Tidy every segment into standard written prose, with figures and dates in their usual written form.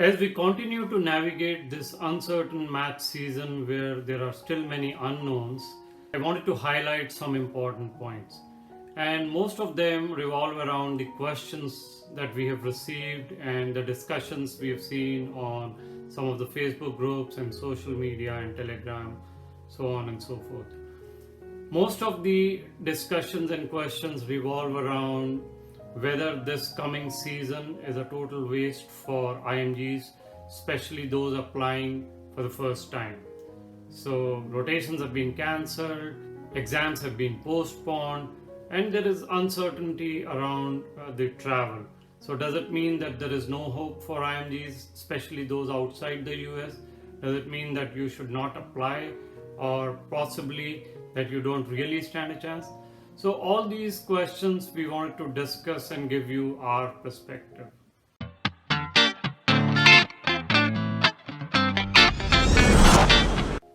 As we continue to navigate this uncertain match season where there are still many unknowns, I wanted to highlight some important points. And most of them revolve around the questions that we have received and the discussions we have seen on some of the Facebook groups and social media and Telegram, so on and so forth. Most of the discussions and questions revolve around whether this coming season is a total waste for IMGs, especially those applying for the first time. So rotations have been cancelled, exams have been postponed, and there is uncertainty around the travel. So does it mean that there is no hope for IMGs, especially those outside the US? Does it mean that you should not apply, or possibly that you don't really stand a chance? So all these questions we wanted to discuss and give you our perspective.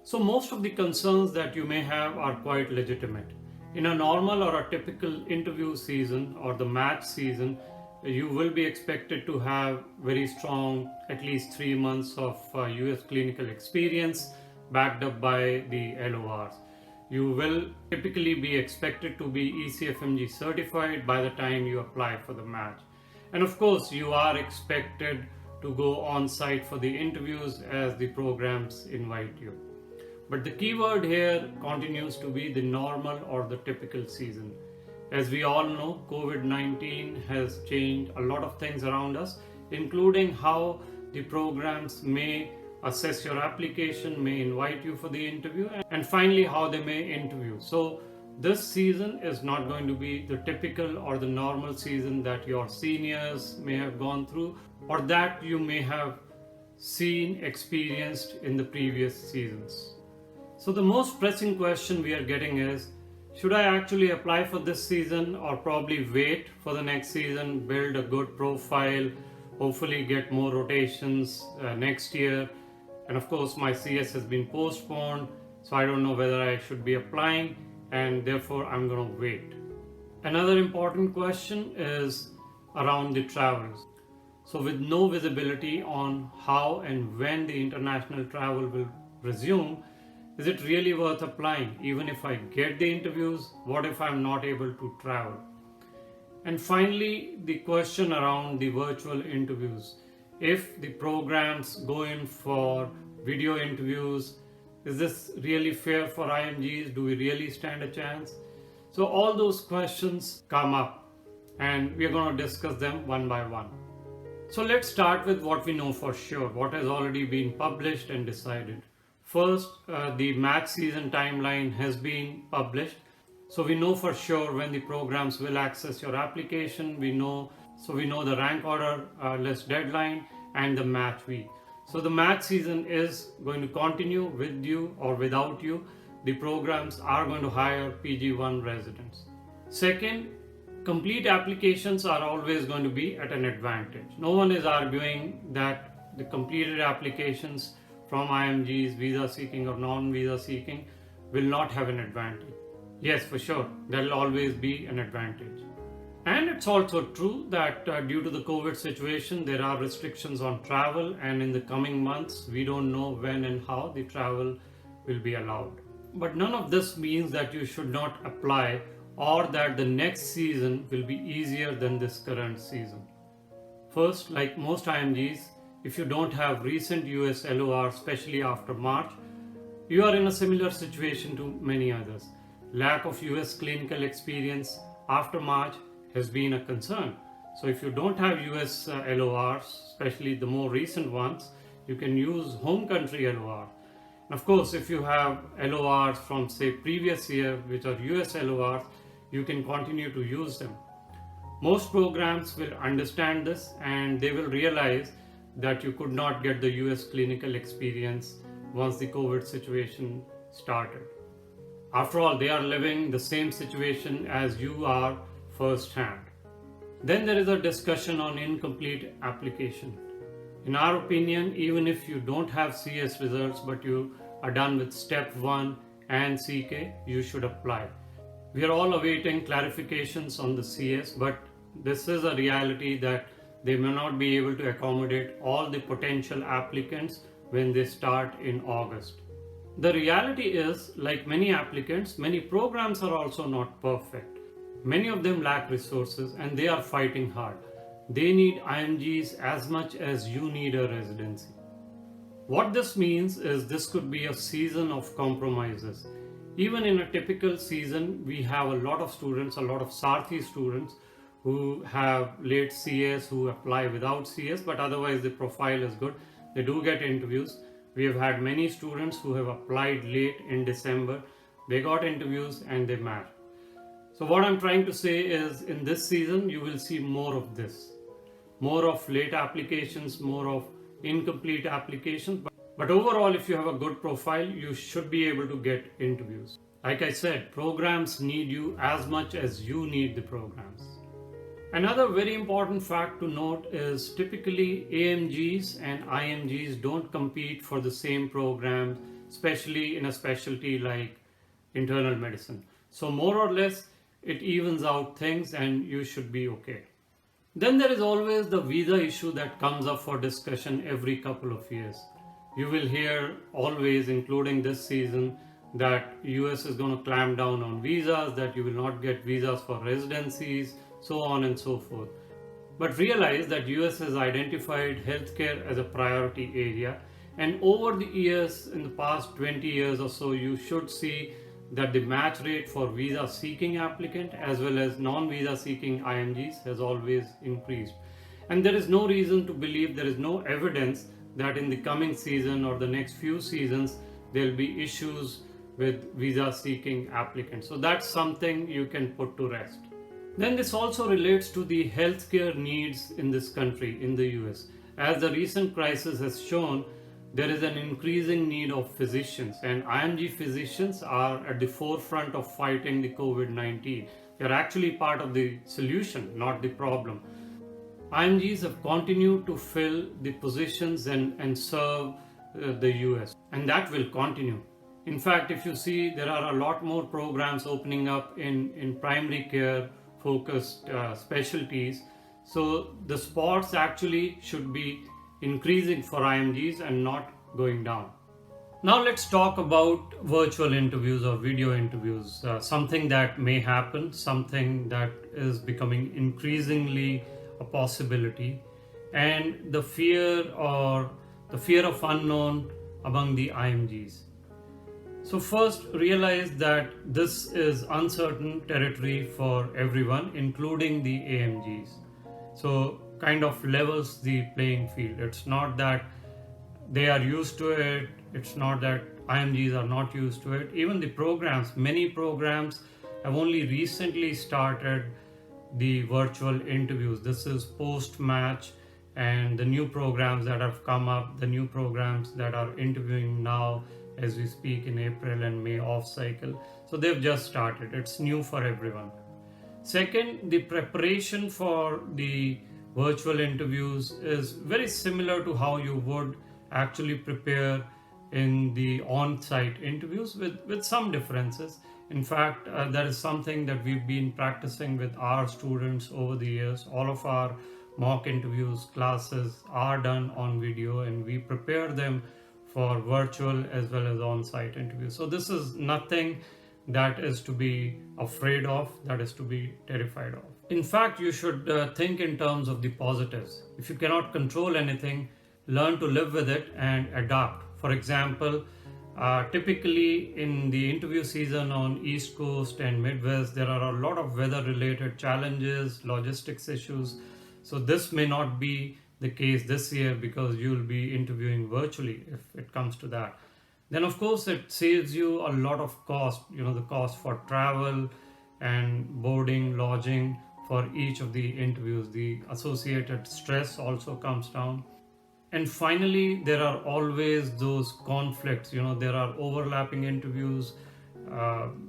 So most of the concerns that you may have are quite legitimate. In a normal or a typical interview season or the match season, you will be expected to have very strong, at least 3 months of US clinical experience backed up by the LORs. You will typically be expected to be ECFMG certified by the time you apply for the match. And of course, you are expected to go on site for the interviews as the programs invite you. But the keyword here continues to be the normal or the typical season. As we all know, COVID-19 has changed a lot of things around us, including how the programs may assess your application, may invite you for the interview, and finally how they may interview. So this season is not going to be the typical or the normal season that your seniors may have gone through or that you may have seen, experienced in the previous seasons. So the most pressing question we are getting is, should I actually apply for this season or probably wait for the next season, build a good profile, hopefully get more rotations next year? And of course my CS has been postponed, so I don't know whether I should be applying, and therefore I'm going to wait. Another important question is around the travels. So with no visibility on how and when the international travel will resume, is it really worth applying? Even if I get the interviews, what if I'm not able to travel? And finally, the question around the virtual interviews. If the programs go in for video interviews, is this really fair for IMGs? Do we really stand a chance? So all those questions come up and we're going to discuss them one by one. So let's start with what we know for sure, what has already been published and decided. First, the match season timeline has been published. So we know for sure when the programs will access your application. We know the rank order list deadline and the match week. So the match season is going to continue with you or without you. The programs are going to hire PG1 residents. Second, complete applications are always going to be at an advantage. No one is arguing that the completed applications from IMGs, visa seeking or non-visa seeking, will not have an advantage. Yes, for sure, there will always be an advantage. And it's also true that due to the COVID situation, there are restrictions on travel, and in the coming months, we don't know when and how the travel will be allowed. But none of this means that you should not apply or that the next season will be easier than this current season. First, like most IMGs, if you don't have recent US LOR, especially after March, you are in a similar situation to many others. Lack of US clinical experience after March has been a concern. So if you don't have US LORs, especially the more recent ones, you can use home country LOR. And of course, if you have LORs from say previous year, which are US LORs, you can continue to use them. Most programs will understand this and they will realize that you could not get the US clinical experience once the COVID situation started. After all, they are living the same situation as you are firsthand. Then there is a discussion on incomplete application. In our opinion, even if you don't have CS results but you are done with step 1 and CK, you should apply. We are all awaiting clarifications on the CS, but this is a reality that they may not be able to accommodate all the potential applicants when they start in August. The reality is, like many applicants, many programs are also not perfect. Many of them lack resources and they are fighting hard. They need IMGs as much as you need a residency. What this means is this could be a season of compromises. Even in a typical season, we have a lot of students, a lot of Sarthi students who have late CS, who apply without CS, but otherwise the profile is good. They do get interviews. We have had many students who have applied late in December. They got interviews and they matched. So what I'm trying to say is, in this season, you will see more of this. More of late applications, more of incomplete applications. But overall, if you have a good profile, you should be able to get interviews. Like I said, programs need you as much as you need the programs. Another very important fact to note is typically AMGs and IMGs don't compete for the same programs, especially in a specialty like internal medicine. So more or less, it evens out things and you should be okay. Then there is always the visa issue that comes up for discussion every couple of years. You will hear always, including this season, that US is going to clamp down on visas, that you will not get visas for residencies, so on and so forth. But realize that US has identified healthcare as a priority area, and over the years, in the past 20 years or so, you should see that the match rate for visa seeking applicant as well as non-visa seeking IMGs has always increased. And there is no reason to believe, there is no evidence that in the coming season or the next few seasons there will be issues with visa seeking applicants. So that's something you can put to rest. Then this also relates to the healthcare needs in this country, in the US. As the recent crisis has shown, there is an increasing need of physicians, and IMG physicians are at the forefront of fighting the COVID-19. They're actually part of the solution, not the problem. IMGs have continued to fill the positions and serve the US, and that will continue. In fact, if you see, there are a lot more programs opening up in primary care focused specialties. So the spots actually should be increasing for IMGs and not going down. Now let's talk about virtual interviews or video interviews, something that may happen, something that is becoming increasingly a possibility, and the fear of unknown among the IMGs. So first, realize that this is uncertain territory for everyone, including the AMGs. So kind of levels the playing field. It's not that they are used to it. It's not that IMGs are not used to it. Even the programs, many programs have only recently started the virtual interviews. This is post-match, and the new programs that have come up, the new programs that are interviewing now as we speak in April and May off cycle. So they've just started. It's new for everyone. Second, the preparation for the virtual interviews is very similar to how you would actually prepare in the on-site interviews with some differences. In fact, that is something that we've been practicing with our students over the years. All of our mock interviews, classes are done on video, and we prepare them for virtual as well as on-site interviews. So this is nothing that is to be afraid of, that is to be terrified of. In fact, you should think in terms of the positives. If you cannot control anything, learn to live with it and adapt. For example, typically in the interview season on East Coast and Midwest, there are a lot of weather-related challenges, logistics issues. So this may not be the case this year because you'll be interviewing virtually if it comes to that. Then of course it saves you a lot of cost, the cost for travel and boarding, lodging for each of the interviews. The associated stress also comes down. And finally, there are always those conflicts. There are overlapping interviews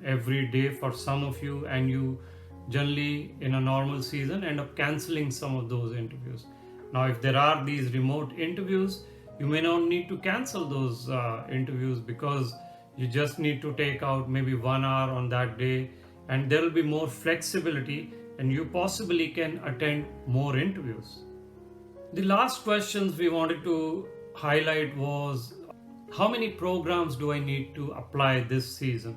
every day for some of you, and you generally in a normal season end up canceling some of those interviews. Now, if there are these remote interviews, you may not need to cancel those interviews because you just need to take out maybe 1 hour on that day, and there will be more flexibility and you possibly can attend more interviews. The last questions we wanted to highlight was, how many programs do I need to apply this season?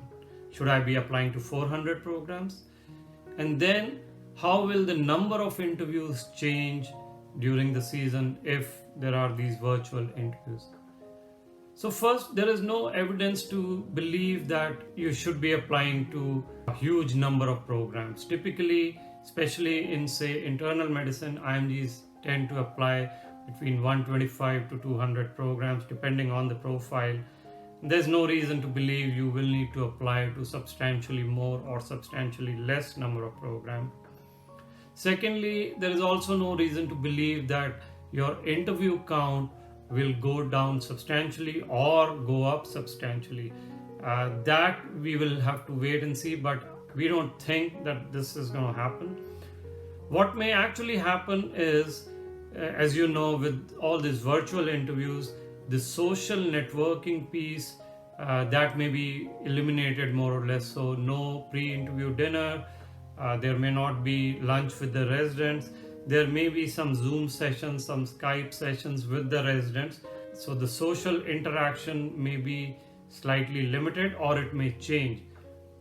Should I be applying to 400 programs? And then, how will the number of interviews change during the season if there are these virtual interviews? So, first, there is no evidence to believe that you should be applying to a huge number of programs. Typically, especially in, say, internal medicine, IMGs tend to apply between 125 to 200 programs depending on the profile. There's no reason to believe you will need to apply to substantially more or substantially less number of programs. Secondly, there is also no reason to believe that your interview count will go down substantially or go up substantially. That we will have to wait and see, but we don't think that this is going to happen. What may actually happen is, as you know, with all these virtual interviews, the social networking piece that may be eliminated more or less. So, no pre interview dinner, there may not be lunch with the residents. There may be some Zoom sessions, some Skype sessions with the residents. So the social interaction may be slightly limited or it may change.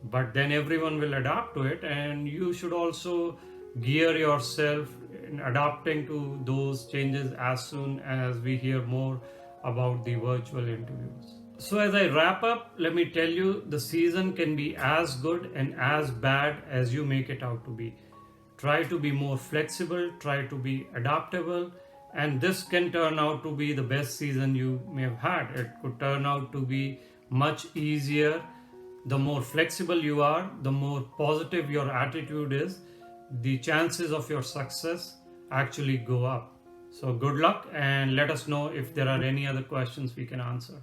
But then everyone will adapt to it, and you should also gear yourself in adapting to those changes as soon as we hear more about the virtual interviews. So as I wrap up, let me tell you, the season can be as good and as bad as you make it out to be. Try to be more flexible, try to be adaptable, and this can turn out to be the best season you may have had. It could turn out to be much easier. The more flexible you are, the more positive your attitude is, the chances of your success actually go up. So good luck, and let us know if there are any other questions we can answer.